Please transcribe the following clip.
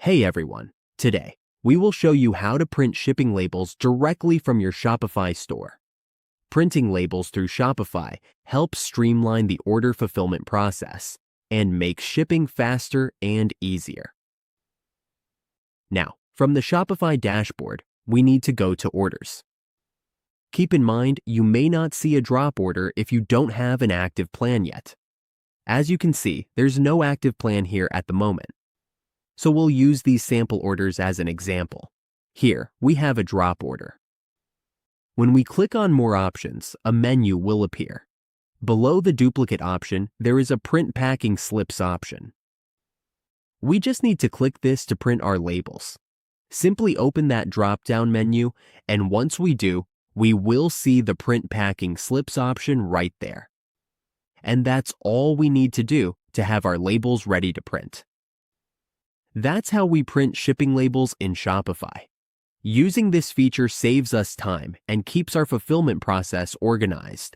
Hey everyone, today we will show you how to print shipping labels directly from your Shopify store. Printing labels through Shopify helps streamline the order fulfillment process and makes shipping faster and easier. Now, from the Shopify dashboard, we need to go to Orders. Keep in mind, you may not see a drop order if you don't have an active plan yet. As you can see, there's no active plan here at the moment. So we'll use these sample orders as an example. Here, we have a drop order. When we click on More Options, a menu will appear. Below the duplicate option, there is a Print Packing Slips option. We just need to click this to print our labels. Simply open that drop-down menu, and once we do, we will see the Print Packing Slips option right there. And that's all we need to do to have our labels ready to print. That's how we print shipping labels in Shopify. Using this feature saves us time and keeps our fulfillment process organized.